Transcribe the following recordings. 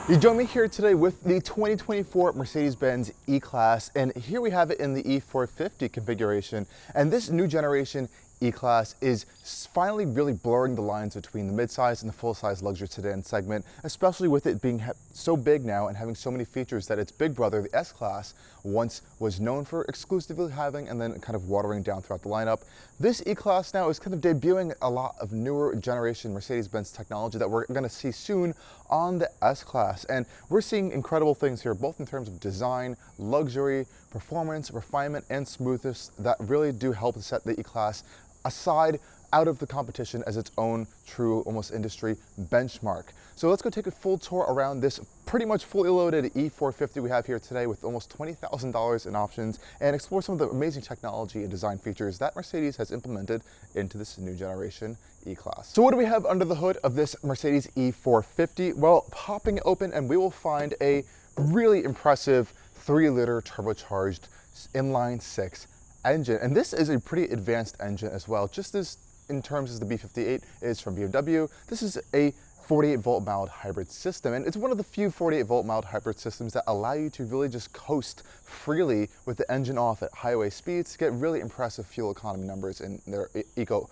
You join me here today with the 2024 Mercedes-Benz E-Class, and here we have it in the E450 configuration. And this new generation E-Class is finally really blurring the lines between the mid-size and the full-size luxury sedan segment, especially with it being so big now and having so many features that its big brother, the S-Class, once was known for exclusively having and then kind of watering down throughout the lineup. This E-Class now is kind of debuting a lot of newer generation Mercedes-Benz technology that we're going to see soon on the S-Class. And we're seeing incredible things here, both in terms of design, luxury, performance, refinement, and smoothness that really do help set the E-Class aside out of the competition as its own true almost industry benchmark. So let's go take a full tour around this pretty much fully loaded E450 we have here today with almost $20,000 in options and explore some of the amazing technology and design features that Mercedes has implemented into this new generation E-Class. So what do we have under the hood of this Mercedes E450? Well, popping it open and we will find a really impressive 3-liter turbocharged inline-six engine, and this is a pretty advanced engine as well, just as in terms as the B58 is from BMW. This is a 48-volt mild hybrid system, and it's one of the few 48-volt mild hybrid systems that allow you to really just coast freely with the engine off at highway speeds to get really impressive fuel economy numbers in their eco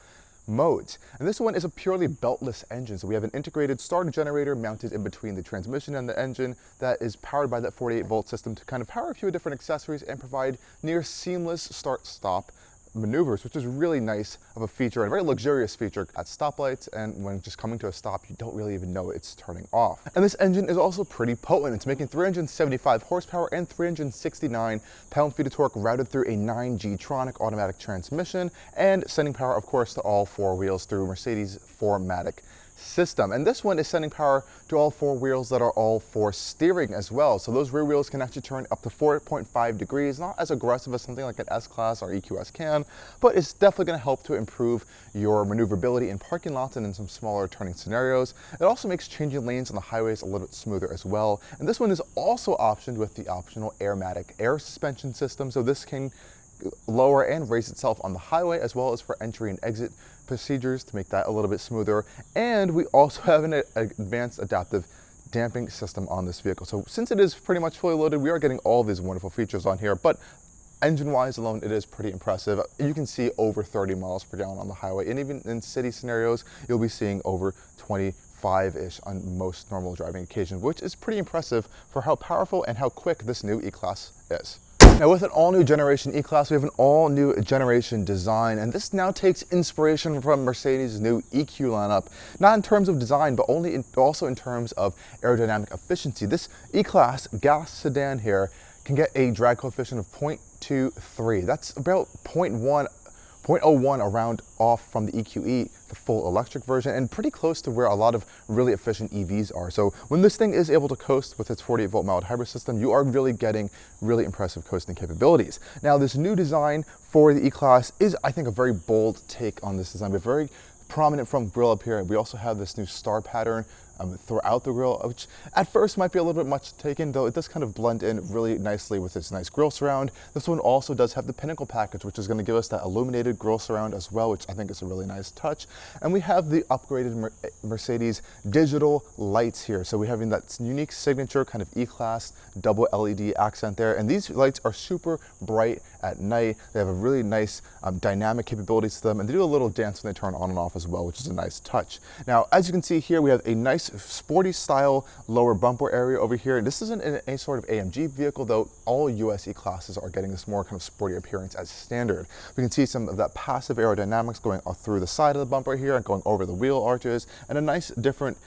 modes. And this one is a purely beltless engine, so we have an integrated starter generator mounted in between the transmission and the engine that is powered by that 48-volt system to kind of power a few different accessories and provide near seamless start-stop maneuvers, which is really nice of a feature and a very luxurious feature at stoplights, and when just coming to a stop you don't really even know it's turning off. And this engine is also pretty potent. It's making 375 horsepower and 369 pound-feet of torque routed through a 9G-tronic automatic transmission and sending power of course to all four wheels through Mercedes 4Matic system. And this one is sending power to all four wheels that are all four steering as well. So those rear wheels can actually turn up to 4.5 degrees, not as aggressive as something like an S-Class or EQS can, but it's definitely going to help to improve your maneuverability in parking lots and in some smaller turning scenarios. It also makes changing lanes on the highways a little bit smoother as well. And this one is also optioned with the optional Airmatic air suspension system, so this can lower and raise itself on the highway as well as for entry and exit procedures to make that a little bit smoother. And we also have an advanced adaptive damping system on this vehicle. So since it is pretty much fully loaded, we are getting all these wonderful features on here, but engine-wise alone, it is pretty impressive. You can see over 30 miles per gallon on the highway, and even in city scenarios, you'll be seeing over 25-ish on most normal driving occasions, which is pretty impressive for how powerful and how quick this new E-Class is. Now with an all-new generation E-Class, we have an all-new generation design, and this now takes inspiration from Mercedes' new EQ lineup, not in terms of design, but also in terms of aerodynamic efficiency. This E-Class gas sedan here can get a drag coefficient of 0.23. That's about 0.01 around off from the EQE, the full electric version, and pretty close to where a lot of really efficient EVs are. So when this thing is able to coast with its 48-volt mild hybrid system, you are really getting really impressive coasting capabilities. Now this new design for the E-Class is, I think, a very bold take on this design. We're very prominent front grille up here. We also have this new star pattern throughout the grille, which at first might be a little bit much taken, though it does kind of blend in really nicely with its nice grille surround. This one also does have the Pinnacle package, which is going to give us that illuminated grille surround as well, which I think is a really nice touch. And we have the upgraded Mercedes digital lights here. So we're having that unique signature kind of E-Class double LED accent there. And these lights are super bright at night. They have a really nice dynamic capabilities to them, and they do a little dance when they turn on and off as well, which is a nice touch. Now, as you can see here, we have a nice sporty style lower bumper area over here. This isn't any sort of AMG vehicle, though all US E-Classes are getting this more kind of sporty appearance as standard. We can see some of that passive aerodynamics going through the side of the bumper here and going over the wheel arches, and a nice different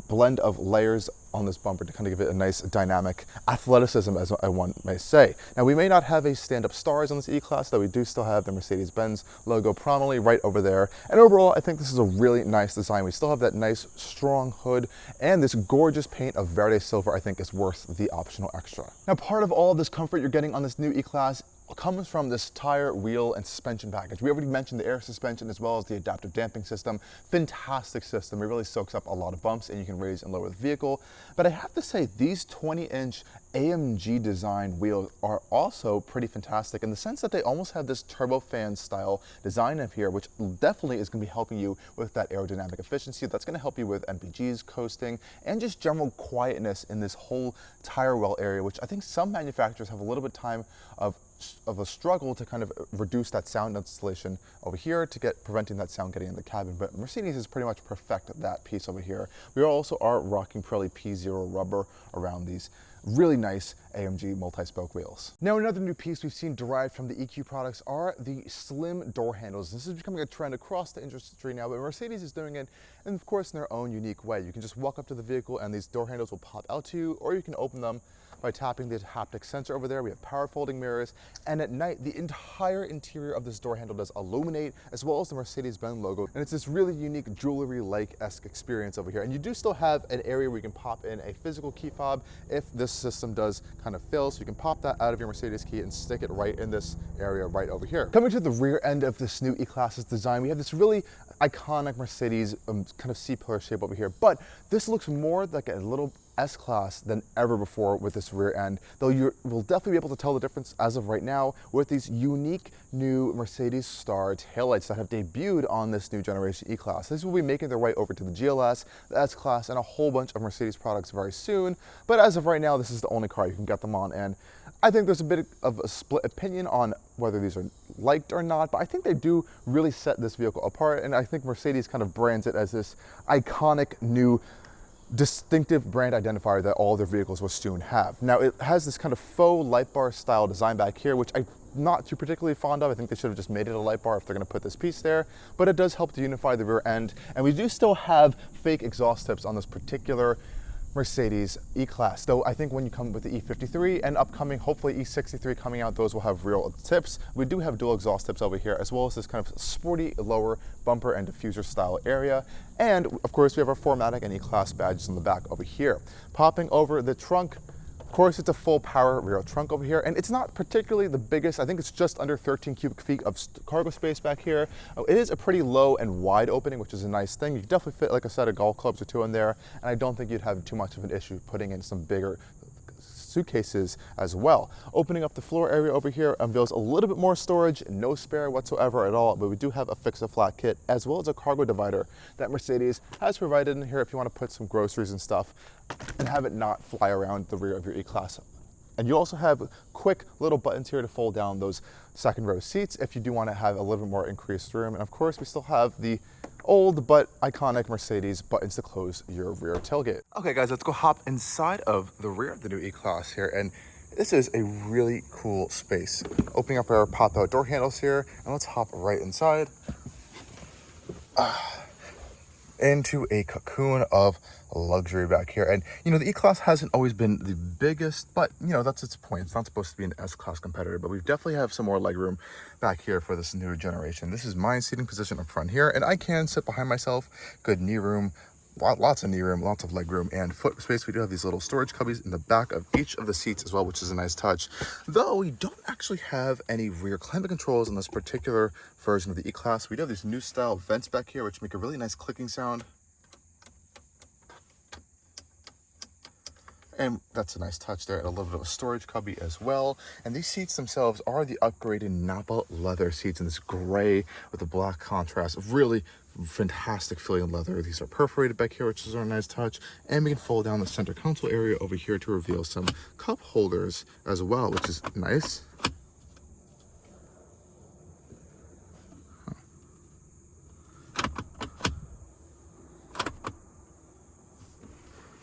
blend of layers on this bumper to kind of give it a nice dynamic athleticism, as one may say. Now, we may not have a stand-up stars on this E-Class, though we do still have the Mercedes-Benz logo prominently right over there. And overall, I think this is a really nice design. We still have that nice strong hood, and this gorgeous paint of Verde Silver I think is worth the optional extra. Now, part of all of this comfort you're getting on this new E-Class comes from this tire, wheel, and suspension package. We already mentioned the air suspension as well as the adaptive damping system. Fantastic system. It really soaks up a lot of bumps and you can raise and lower the vehicle. But I have to say, these 20-inch AMG design wheels are also pretty fantastic in the sense that they almost have this turbofan style design up here, which definitely is going to be helping you with that aerodynamic efficiency. That's going to help you with MPGs, coasting, and just general quietness in this whole tire well area, which I think some manufacturers have a little bit of time of a struggle to kind of reduce that sound installation over here to preventing that sound getting in the cabin. But Mercedes is pretty much perfect that piece over here. We also are rocking Pirelli P0 rubber around these really nice AMG multi-spoke wheels. Now, another new piece we've seen derived from the EQ products are the slim door handles. This is becoming a trend across the industry now, but Mercedes is doing it, and of course, in their own unique way. You can just walk up to the vehicle and these door handles will pop out to you, or you can open them by tapping the haptic sensor over there. We have power folding mirrors, and at night, the entire interior of this door handle does illuminate, as well as the Mercedes-Benz logo, and it's this really unique jewelry-like-esque experience over here. And you do still have an area where you can pop in a physical key fob if this system does kind of fail, so you can pop that out of your Mercedes key and stick it right in this area right over here. Coming to the rear end of this new E-Class's design, we have this really iconic Mercedes kind of C-pillar shape over here, but this looks more like a little S-Class than ever before with this rear end, though you will definitely be able to tell the difference as of right now with these unique new Mercedes Star taillights that have debuted on this new generation E-Class. These will be making their way over to the GLS, the S-Class, and a whole bunch of Mercedes products very soon, but as of right now, this is the only car you can get them on, and I think there's a bit of a split opinion on whether these are liked or not, but I think they do really set this vehicle apart, and I think Mercedes kind of brands it as this iconic new distinctive brand identifier that all their vehicles will soon have. Now, it has this kind of faux light bar style design back here, which I'm not too particularly fond of. I think they should have just made it a light bar if they're going to put this piece there, but it does help to unify the rear end, and we do still have fake exhaust tips on this particular Mercedes E-Class, though I think when you come with the E53 and upcoming, hopefully E63 coming out, those will have real tips. We do have dual exhaust tips over here, as well as this kind of sporty lower bumper and diffuser style area. And of course, we have our 4Matic and E-Class badges in the back over here. Popping over the trunk, of course, it's a full power rear trunk over here, and it's not particularly the biggest. I think it's just under 13 cubic feet of cargo space back here. It is a pretty low and wide opening, which is a nice thing. You can definitely fit like a set of golf clubs or two in there, and I don't think you'd have too much of an issue putting in some bigger suitcases as well. Opening up the floor area over here unveils a little bit more storage, no spare whatsoever at all, but we do have a fix-a-flat kit as well as a cargo divider that Mercedes has provided in here if you want to put some groceries and stuff and have it not fly around the rear of your E-Class. And you also have quick little buttons here to fold down those second row seats if you do want to have a little bit more increased room. And of course, we still have the old but iconic Mercedes buttons to close your rear tailgate. Okay guys, let's go hop inside of the rear of the new E-Class here, and this is a really cool space. Opening up our pop-out door handles here, and let's hop right inside into a cocoon of luxury back here. And you know, the E-Class hasn't always been the biggest, but you know, that's its point. It's not supposed to be an S-Class competitor, but we definitely have some more legroom back here for this new generation. This is my seating position up front here, and I can sit behind myself. Good knee room, lots of knee room, lots of leg room, and foot space. We do have these little storage cubbies in the back of each of the seats as well, which is a nice touch. Though we don't actually have any rear climate controls in this particular version of the E-Class. We do have these new style vents back here, which make a really nice clicking sound. And that's a nice touch there, and a little bit of a storage cubby as well. And these seats themselves are the upgraded Napa leather seats in this gray with the black contrast. Really fantastic feeling leather. These are perforated back here, which is a nice touch. And we can fold down the center console area over here to reveal some cup holders as well, which is nice.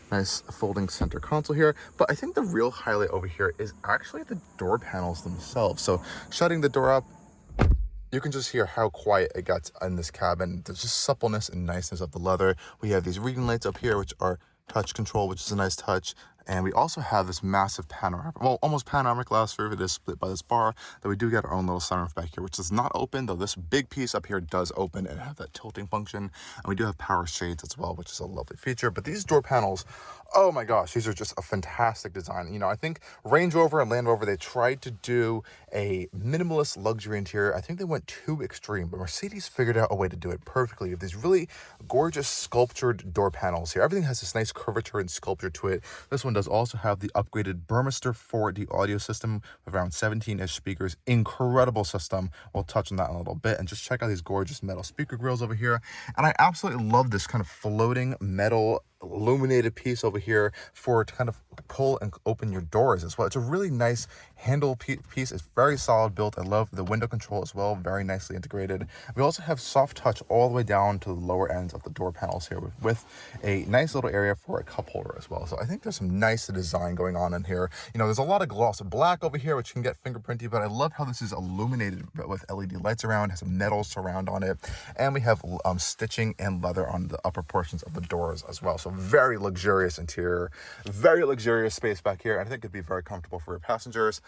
Nice folding center console here, but I think the real highlight over here is actually the door panels themselves. So shutting the door up, you can just hear how quiet it gets in this cabin. There's just suppleness and niceness of the leather. We have these reading lights up here, which are touch control, which is a nice touch. And we also have this massive panoramic, well, almost panoramic glass roof. It is split by this bar, that we do get our own little sunroof back here, which is not open, though this big piece up here does open and have that tilting function. And we do have power shades as well, which is a lovely feature. But these door panels, oh my gosh, these are just a fantastic design. You know, I think Range Rover and Land Rover, they tried to do a minimalist luxury interior. I think they went too extreme, but Mercedes figured out a way to do it perfectly. With these really gorgeous sculptured door panels here. Everything has this nice curvature and sculpture to it. This one does also have the upgraded Burmester 4D audio system with around 17-inch speakers. Incredible system. We'll touch on that in a little bit. And just check out these gorgeous metal speaker grills over here. And I absolutely love this kind of floating metal illuminated piece over here to kind of pull and open your doors as well. It's a really nice handle piece. It's very solid built. I love the window control as well, very nicely integrated. We also have soft touch all the way down to the lower ends of the door panels here with a nice little area for a cup holder as well. So I think there's some nice design going on in here. You know, there's a lot of gloss black over here, which can get fingerprinty, but I love how this is illuminated with LED lights around, has a metal surround on it, and we have stitching and leather on the upper portions of the doors as well. So very luxurious interior, very luxurious space back here. I think it'd be very comfortable for your passengers.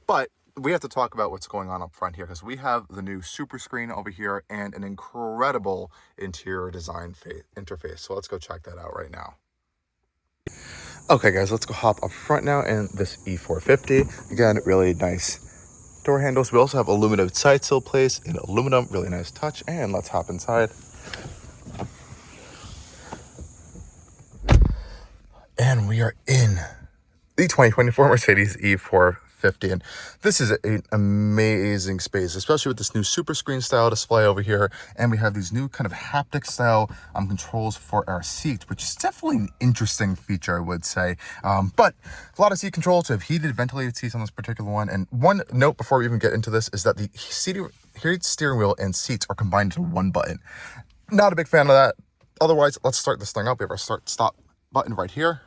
But we have to talk about what's going on up front here, because we have the new SuperScreen over here and an incredible interior design interface. So let's go check that out right now. Okay guys, let's go hop up front now in this E450. Again, really nice door handles. We also have aluminum side sill place in aluminum, really nice touch. And let's hop inside. And we are in the 2024 Mercedes E450. And this is an amazing space, especially with this new SuperScreen style display over here. And we have these new kind of haptic style controls for our seats, which is definitely an interesting feature, I would say. But a lot of seat controls. We have heated, ventilated seats on this particular one. And one note before we even get into this is that the heated steering wheel and seats are combined into one button. Not a big fan of that. Otherwise, let's start this thing up. We have our start-stop button right here.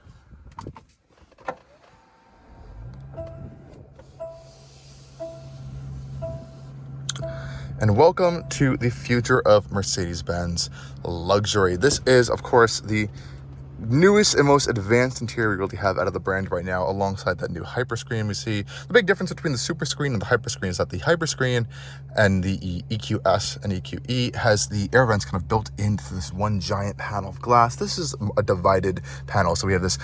And welcome to the future of Mercedes-Benz luxury. This is, of course, the newest and most advanced interior we really have out of the brand right now, alongside that new Hyperscreen. We see the big difference between the SuperScreen and the Hyperscreen is that the Hyperscreen and the EQS and EQE has the air vents kind of built into this one giant panel of glass. This is a divided panel. So we have this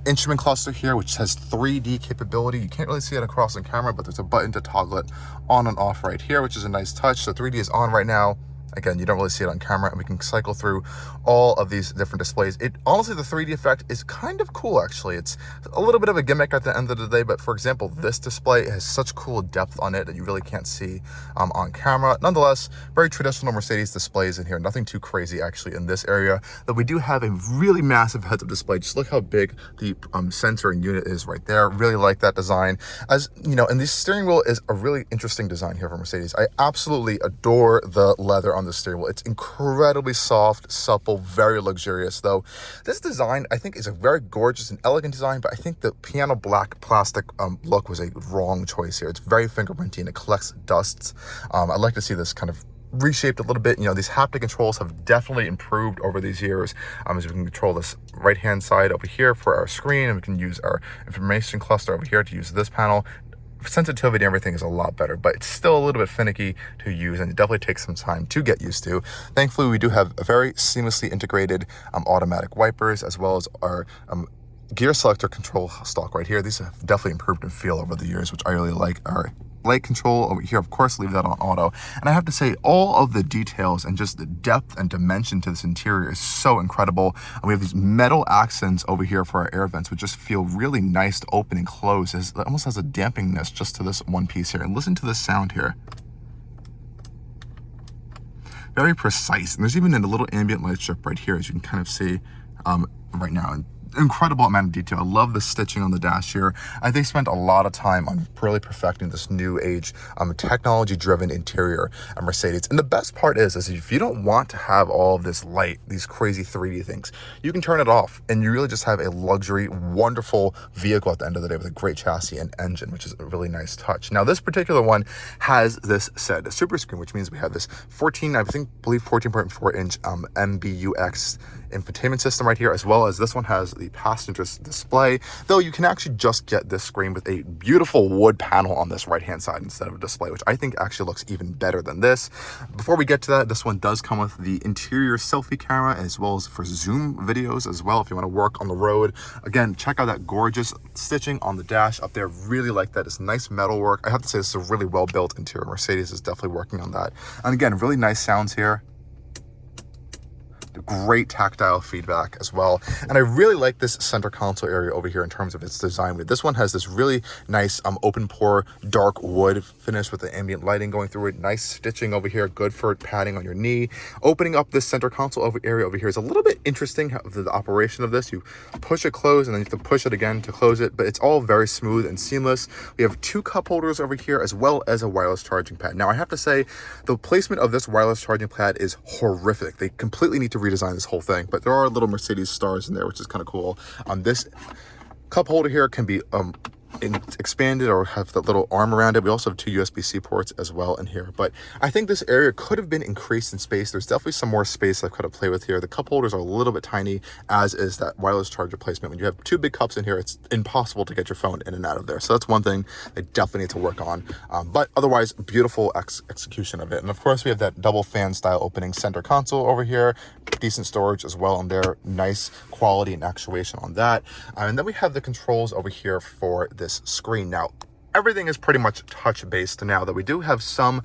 instrument cluster here, which has 3D capability. You can't really see it across on camera, but there's a button to toggle it on and off right here, which is a nice touch. So 3D is on right now. Again, you don't really see it on camera, and we can cycle through all of these different displays. Honestly, the 3D effect is kind of cool, actually. It's a little bit of a gimmick at the end of the day, but for example, this display has such cool depth on it that you really can't see on camera. Nonetheless, very traditional Mercedes displays in here. Nothing too crazy, actually, in this area. But we do have a really massive heads-up display. Just look how big the sensor and unit is right there. Really like that design. As you know, and the steering wheel is a really interesting design here for Mercedes. I absolutely adore the leather on the steering wheel. It's incredibly soft, supple, very luxurious. Though this design, I think, is a very gorgeous and elegant design, but I think the piano black plastic look was a wrong choice here. It's very fingerprinty and it collects dusts. I'd like to see this kind of reshaped a little bit. You know, these haptic controls have definitely improved over these years, as we can control this right hand side over here for our screen, and we can use our information cluster over here to use this panel. Sensitivity and everything is a lot better, but it's still a little bit finicky to use, and it definitely takes some time to get used to. Thankfully, we do have a very seamlessly integrated automatic wipers, as well as our gear selector control stalk right here. These have definitely improved in feel over the years, which I really like. Our light control over here, of course, leave that on auto. And I have to say, all of the details and just the depth and dimension to this interior is so incredible. And we have these metal accents over here for our air vents, which just feel really nice to open and close. It almost has a dampingness just to this one piece here. And listen to this sound here. Very precise. And there's even a little ambient light strip right here, as you can kind of see right now. Incredible amount of detail. I love the stitching on the dash here. They spent a lot of time on really perfecting this new age technology-driven interior at Mercedes. And the best part is if you don't want to have all of this light, these crazy 3D things, you can turn it off, and you really just have a luxury, wonderful vehicle at the end of the day with a great chassis and engine, which is a really nice touch. Now, this particular one has this said SuperScreen, which means we have this 14.4 inch MBUX infotainment system right here, as well as this one has the passenger display, though you can actually just get this screen with a beautiful wood panel on this right hand side instead of a display, which I think actually looks even better than this. Before we get to that, this one does come with the interior selfie camera, as well as for zoom videos as well if you want to work on the road. Again, check out that gorgeous stitching on the dash up there. Really like that. It's nice metal work. I have to say, this is a really well built interior. Mercedes is definitely working on that. And again, really nice sounds here. great tactile feedback as well. And I really like this center console area over here in terms of its design. This one has this really nice open pore dark wood finish with the ambient lighting going through it. Nice stitching over here, good for padding on your knee. Opening up this center console area over here is a little bit interesting, how the operation of this. You push it closed and then you have to push it again to close it, but it's all very smooth and seamless. We have 2 cup holders over here as well as a wireless charging pad. Now I have to say the placement of this wireless charging pad is horrific. They completely need to redesign this whole thing, but there are little Mercedes stars in there, which is kind of cool. This cup holder here can be expanded or have that little arm around it. We also have 2 USB-C ports as well in here, but I think this area could have been increased in space. There's definitely some more space I could have played with here. The cup holders are a little bit tiny, as is that wireless charger placement. When you have 2 big cups in here, it's impossible to get your phone in and out of there. So that's one thing they definitely need to work on, but otherwise beautiful execution of it. And of course we have that double fan style opening center console over here, decent storage as well on there, nice quality and actuation on that. And then we have the controls over here for this screen. Now everything is pretty much touch based now, that we do have some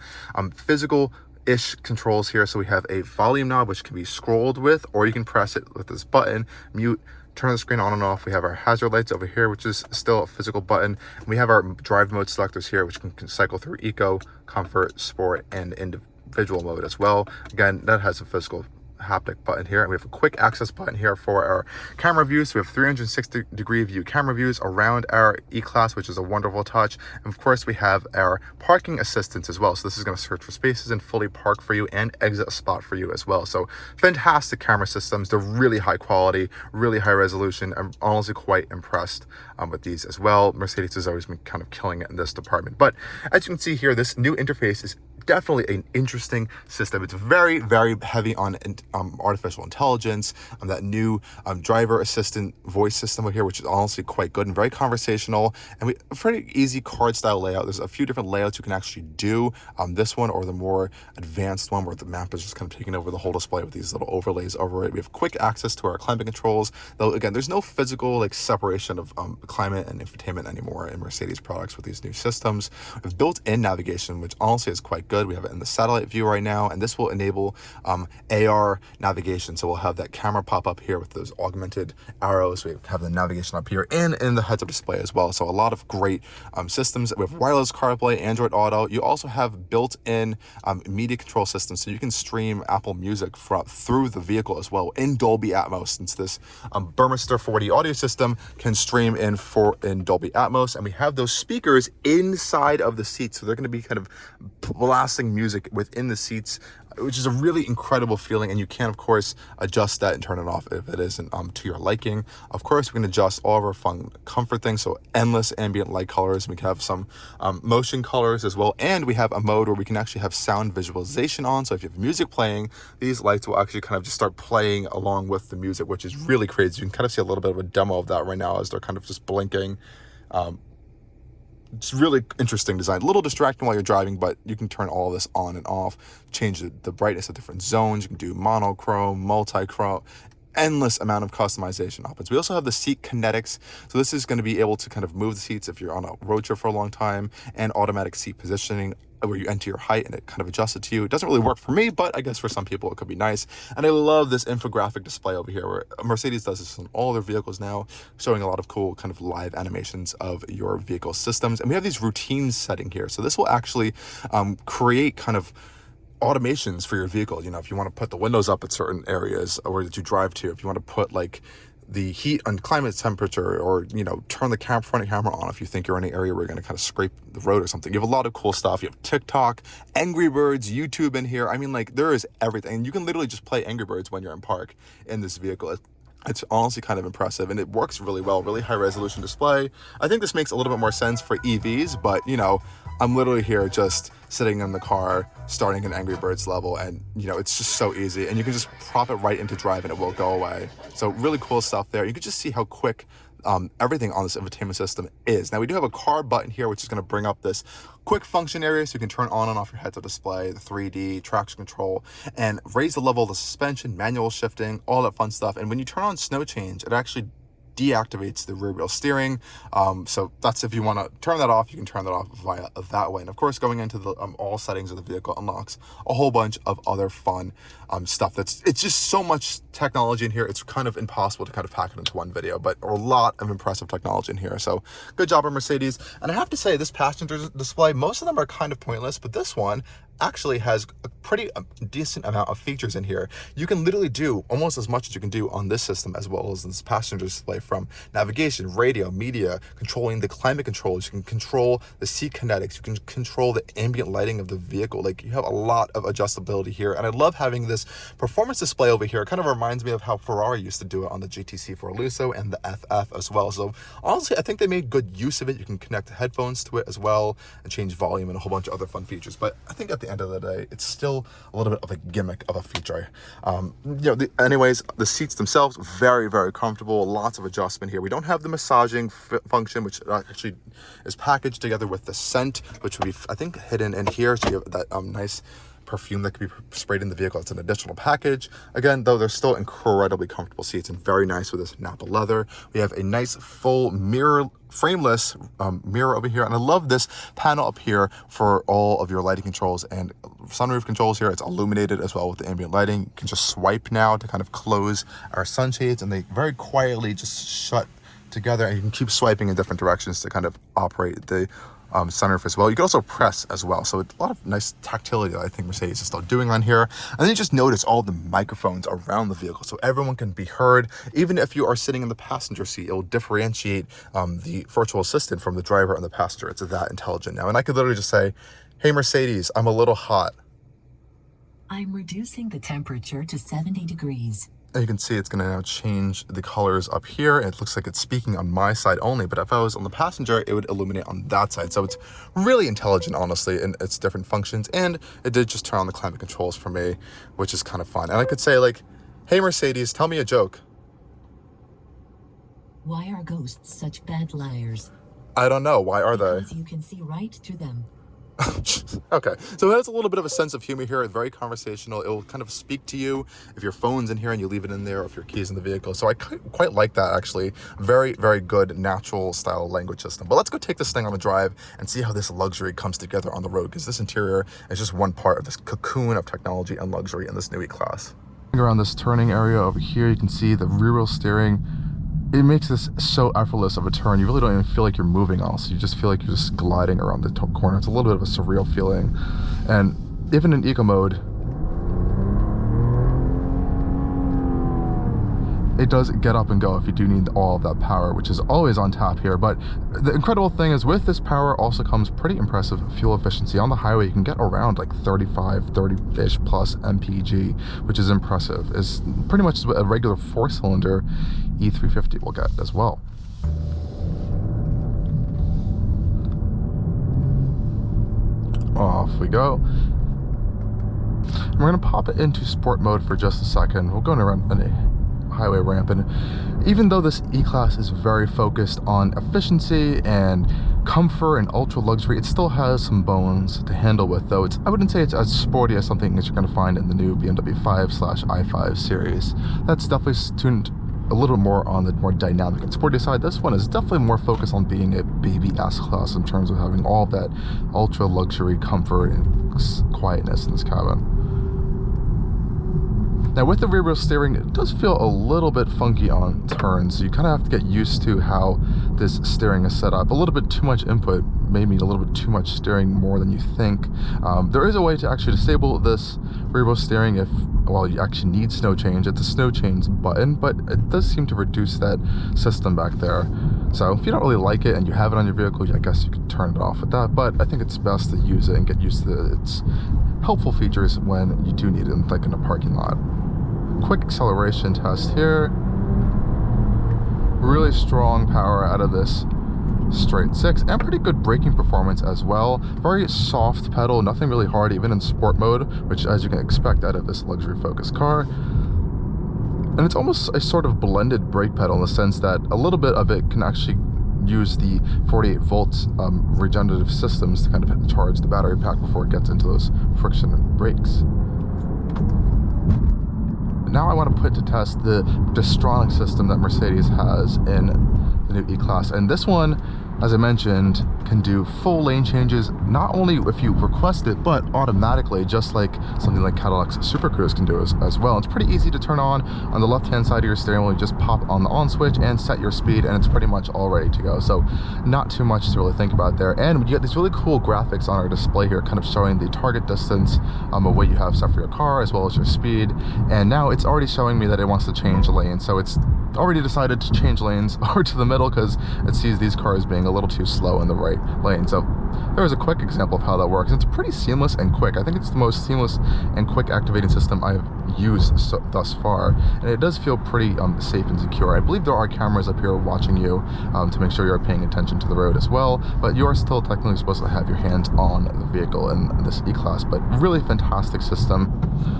physical-ish controls here. So we have a volume knob which can be scrolled with, or you can press it with this button, mute, turn the screen on and off. We have our hazard lights over here, which is still a physical button. And we have our drive mode selectors here, which can cycle through eco, comfort, sport, and individual mode as well. Again, that has a physical haptic button here, and we have a quick access button here for our camera views. So we have 360-degree view camera views around our E-Class, which is a wonderful touch. And of course we have our parking assistance as well, so this is going to search for spaces and fully park for you and exit a spot for you as well. So fantastic camera systems. They're really high quality, really high resolution. I'm honestly quite impressed with these as well. Mercedes has always been kind of killing it in this department, but as you can see here, this new interface is definitely an interesting system. It's very, very heavy on artificial intelligence, that new driver assistant voice system over here, which is honestly quite good and very conversational. And a pretty easy card style layout. There's a few different layouts you can actually do. This one, or the more advanced one where the map is just kind of taking over the whole display with these little overlays over it. We have quick access to our climate controls, though again, there's no physical separation of climate and infotainment anymore in Mercedes products with these new systems. We have built-in navigation, which honestly is quite good. We have it in the satellite view right now, and this will enable AR navigation. So we'll have that camera pop up here with those augmented arrows. We have the navigation up here and in the heads-up display as well. So a lot of great systems. We have wireless CarPlay, Android Auto. You also have built-in media control systems, so you can stream Apple Music through the vehicle as well in Dolby Atmos, since this Burmester 4D audio system can stream in Dolby Atmos. And we have those speakers inside of the seats, so they're going to be kind of blasting music within the seats, which is a really incredible feeling. And you can of course adjust that and turn it off if it isn't to your liking. Of course we can adjust all of our fun comfort things, so endless ambient light colors. We can have some motion colors as well, and we have a mode where we can actually have sound visualization on. So if you have music playing, these lights will actually kind of just start playing along with the music, which is really crazy. You can kind of see a little bit of a demo of that right now as they're kind of just blinking. It's really interesting design, a little distracting while you're driving, but you can turn all this on and off, change the brightness of different zones. You can do monochrome, multi-chrome, endless amount of customization options. We also have the seat kinetics. So this is going to be able to kind of move the seats if you're on a road trip for a long time, and automatic seat positioning, where you enter your height and it kind of adjusts it to you. It doesn't really work for me, but I guess for some people it could be nice. And I love this infographic display over here, where Mercedes does this on all their vehicles now, showing a lot of cool kind of live animations of your vehicle systems. And we have these routines setting here. So this will actually create kind of automations for your vehicle. You know, if you want to put the windows up at certain areas or that you drive to, if you want to put the heat and climate temperature, or turn the front camera on if you think you're in an area where you're going to kind of scrape the road or something. You have a lot of cool stuff. You have TikTok, Angry Birds, YouTube in here. I mean, there is everything. And you can literally just play Angry Birds when you're in park in this vehicle. It's honestly kind of impressive, and it works really well. Really high resolution display. I think this makes a little bit more sense for EVs, but I'm literally here just sitting in the car, starting an Angry Birds level, and it's just so easy, and you can just prop it right into drive and it will go away. So really cool stuff there. You can just see how quick everything on this infotainment system is. Now we do have a car button here, which is going to bring up this quick function area, so you can turn on and off your heads-up display, the 3D traction control, and raise the level of the suspension, manual shifting, all that fun stuff. And when you turn on snow change, it actually deactivates the rear wheel steering. So that's if you want to turn that off, you can turn that off via that way. And of course, going into the all settings of the vehicle unlocks a whole bunch of other fun stuff. It's just so much technology in here. It's kind of impossible to kind of pack it into one video, but a lot of impressive technology in here. So good job on Mercedes. And I have to say, this passenger display, most of them are kind of pointless, but this one actually has a pretty decent amount of features in here. You can literally do almost as much as you can do on this system as well as this passenger display, from navigation, radio, media, controlling the climate controls. You can control the seat kinetics. You can control the ambient lighting of the vehicle. Like, you have a lot of adjustability here. And I love having this performance display over here. It kind of reminds me of how Ferrari used to do it on the GTC4 Lusso and the FF as well. So honestly, I think they made good use of it. You can connect headphones to it as well and change volume and a whole bunch of other fun features. But I think at the end of the day, it's still a little bit of a gimmick of a feature. Anyways, the seats themselves, very, very comfortable. Lots of adjustment here. We don't have the massaging function, which actually is packaged together with the scent, which would be, I think, hidden in here. So you have that nice perfume that can be sprayed in the vehicle. It's an additional package. Again, though, they're still incredibly comfortable seats and very nice with this Napa leather. We have a nice full mirror, frameless mirror over here. And I love this panel up here for all of your lighting controls and sunroof controls here. It's illuminated as well with the ambient lighting. You can just swipe now to kind of close our sunshades, and they very quietly just shut together, and you can keep swiping in different directions to kind of operate the sunroof as well. You can also press as well, so it's a lot of nice tactility that I think Mercedes is still doing on here. And then you just notice all the microphones around the vehicle, so everyone can be heard. Even if you are sitting in the passenger seat, it will differentiate the virtual assistant from the driver and the passenger. It's that intelligent now. And I could literally just say, "Hey Mercedes, I'm a little hot. I'm reducing the temperature to 70 degrees. And you can see it's going to now change the colors up here. It looks like it's speaking on my side only, but if I was on the passenger, it would illuminate on that side. So it's really intelligent, honestly, in its different functions. And it did just turn on the climate controls for me, which is kind of fun. And I could say, like, "Hey Mercedes, tell me a joke." Why are ghosts such bad liars? I don't know. Why are they? Because you can see right through them. Okay, so it has a little bit of a sense of humor here. It's very conversational. It will kind of speak to you if your phone's in here and you leave it in there, or if your key's in the vehicle. So I quite like that, actually. Very, very good natural style language system. But let's go take this thing on a drive and see how this luxury comes together on the road, because this interior is just one part of this cocoon of technology and luxury in this new E-Class. Around this turning area over here, you can see the rear wheel steering. It makes this so effortless of a turn. You really don't even feel like you're moving also. You just feel like you're just gliding around the corner. It's a little bit of a surreal feeling. And even in eco mode, it does get up and go if you do need all of that power, which is always on tap here. But the incredible thing is, with this power also comes pretty impressive fuel efficiency. On the highway, you can get around like 30-ish plus mpg, which is impressive. It's pretty much what a regular 4-cylinder E450 will get as well. Off we go. And we're gonna pop it into sport mode for just a second. We're going around a highway ramp, and even though this E-Class is very focused on efficiency and comfort and ultra luxury, it still has some bones to handle with, though I wouldn't say it's as sporty as something that you're going to find in the new BMW 5/i5 series. That's definitely tuned a little more on the more dynamic and sporty side. This one is definitely more focused on being a baby S-Class in terms of having all that ultra luxury comfort and quietness in this cabin. Now with the rear wheel steering, it does feel a little bit funky on turns. So you kind of have to get used to how this steering is set up. A little bit too much input, maybe a little bit too much steering more than you think. There is a way to actually disable this rear wheel steering if, well, you actually need snow change. It's a snow change button, but it does seem to reduce that system back there. So if you don't really like it and you have it on your vehicle, I guess you could turn it off with that. But I think it's best to use it and get used to its helpful features when you do need it, like in a parking lot. Quick acceleration test here. Really strong power out of this straight six, and pretty good braking performance as well. Very soft pedal, nothing really hard, even in sport mode, which, as you can expect out of this luxury focused car. And it's almost a sort of blended brake pedal in the sense that a little bit of it can actually use the 48 volts regenerative systems to kind of charge the battery pack before it gets into those friction brakes. now I want to put to test the Distronic system that Mercedes has in the new E-Class. And this one, as I mentioned, can do full lane changes, not only if you request it, but automatically, just like something like Cadillac's Super Cruise can do as well. It's pretty easy to turn on the left-hand side of your steering wheel. You just pop on the on switch and set your speed, and it's pretty much all ready to go. So not too much to really think about there. And you get these really cool graphics on our display here, kind of showing the target distance of what you have set for your car, as well as your speed. And now it's already showing me that it wants to change lane. So it's already decided to change lanes over to the middle because it sees these cars being a little too slow in the right lane. So there's a quick example of how that works. It's pretty seamless and quick. I think it's the most seamless and quick activating system I've used thus far, and it does feel pretty safe and secure. I believe there are cameras up here watching you to make sure you're paying attention to the road as well, but you are still technically supposed to have your hands on the vehicle in this E-Class. But really fantastic system.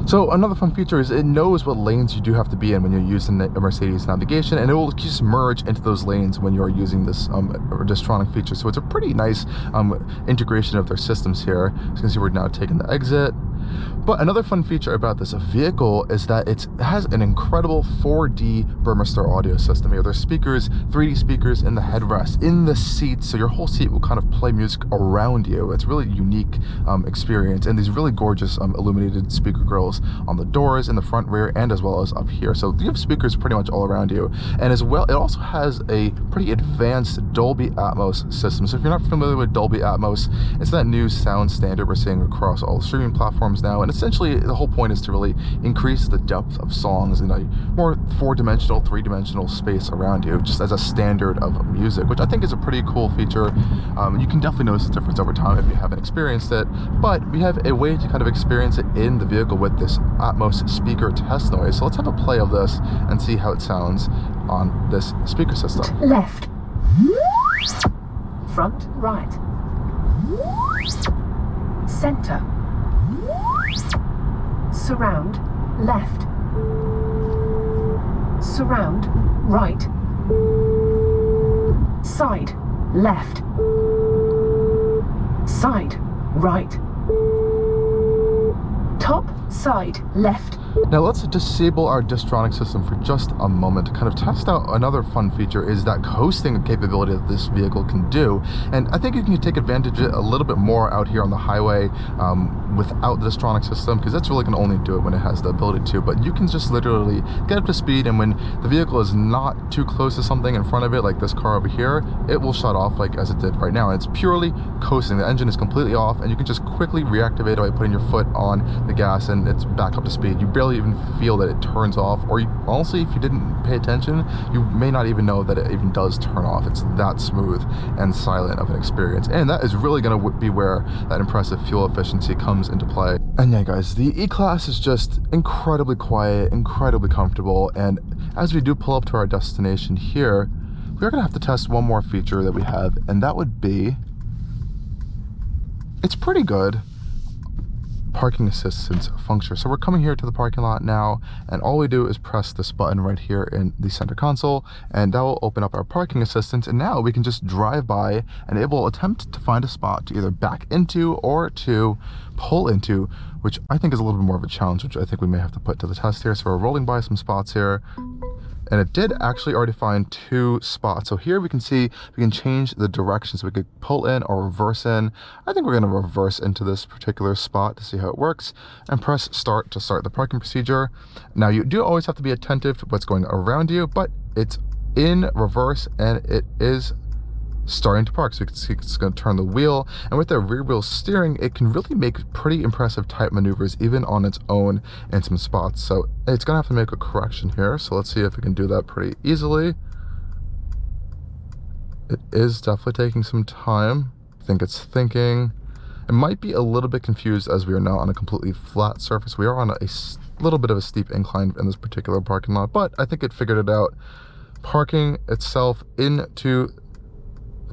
So another fun feature is it knows what lanes you do have to be in when you're using a Mercedes navigation, and it will just merge into those lanes when you're using this Distronic feature. So it's a pretty nice integration of their systems here. So you can see we're now taking the exit. But another fun feature about this vehicle is that it has an incredible 4D Burmester audio system here. There's speakers, 3D speakers in the headrest, in the seat, so your whole seat will kind of play music around you. It's a really unique experience, and these really gorgeous illuminated speaker grills on the doors, in the front, rear, and as well as up here. So you have speakers pretty much all around you. And as well, it also has a pretty advanced Dolby Atmos system. So if you're not familiar with Dolby Atmos, it's that new sound standard we're seeing across all streaming platforms now, and essentially the whole point is to really increase the depth of songs in a more 4-dimensional, 3-dimensional space around you, just as a standard of music, which I think is a pretty cool feature. You can definitely notice the difference over time if you haven't experienced it, but we have a way to kind of experience it in the vehicle with this Atmos speaker test noise. So let's have a play of this and see how it sounds on this speaker system. Left. Front, right. Center. Surround, left. Surround, right. Side, left. Side, right. Top, side, left. Now let's disable our Distronic system for just a moment to kind of test out another fun feature, is that coasting capability that this vehicle can do. And I think you can take advantage of it a little bit more out here on the highway without the Distronic system, because that's really going to only do it when it has the ability to. But you can just literally get up to speed, and when the vehicle is not too close to something in front of it, like this car over here, it will shut off like as it did right now. And it's purely coasting. The engine is completely off, and you can just quickly reactivate it by putting your foot on the gas, and it's back up to speed. You barely even feel that it turns off, or honestly, if you didn't pay attention, you may not even know that it even does turn off. It's that smooth and silent of an experience, and that is really going to be where that impressive fuel efficiency comes into play. And yeah, guys, the E-Class is just incredibly quiet, incredibly comfortable, and as we do pull up to our destination here, we're going to have to test one more feature that we have, and that would be, it's pretty good, parking assistance function. So we're coming here to the parking lot now, and all we do is press this button right here in the center console, and that will open up our parking assistance. And now we can just drive by, and it will attempt to find a spot to either back into or to pull into, which I think is a little bit more of a challenge, which I think we may have to put to the test here. So we're rolling by some spots here, and it did actually already find 2 spots. So here we can see we can change the direction, so we could pull in or reverse in. I think we're going to reverse into this particular spot to see how it works, and press start to start the parking procedure. Now you do always have to be attentive to what's going around you, but it's in reverse and it is starting to park. So you can see it's going to turn the wheel, and with the rear wheel steering, it can really make pretty impressive tight maneuvers even on its own in some spots. So it's going to have to make a correction here, so let's see if we can do that pretty easily. It is definitely taking some time. I think it's thinking. It might be a little bit confused as we are not on a completely flat surface. We are on a little bit of a steep incline in this particular parking lot, but I think it figured it out. Parking itself into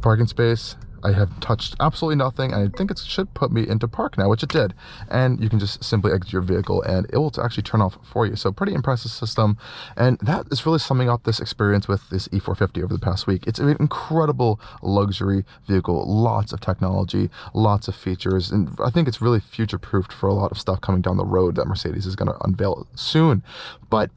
parking space, I have touched absolutely nothing, and I think it should put me into park now, which it did. And you can just simply exit your vehicle and it will actually turn off for you. So pretty impressive system. And that is really summing up this experience with this E450 over the past week. It's an incredible luxury vehicle, lots of technology, lots of features, and I think it's really future-proofed for a lot of stuff coming down the road that Mercedes is going to unveil soon. But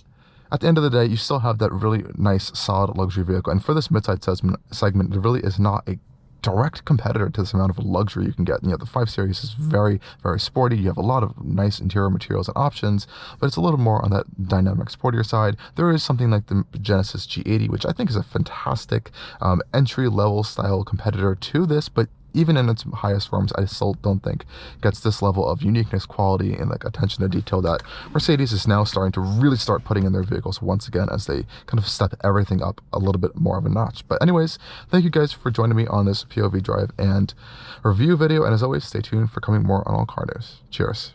at the end of the day, you still have that really nice, solid luxury vehicle. And for this mid-size segment, there really is not a direct competitor to this amount of luxury you can get. You know, the 5 Series is very, very sporty. You have a lot of nice interior materials and options, but it's a little more on that dynamic, sportier side. There is something like the Genesis G80, which I think is a fantastic entry-level style competitor to this, but even in its highest forms, I still don't think gets this level of uniqueness, quality, and like attention to detail that Mercedes is now starting to really start putting in their vehicles once again as they kind of step everything up a little bit more of a notch. But anyways, thank you guys for joining me on this POV drive and review video, and as always, stay tuned for coming more on Allcarnews. Cheers.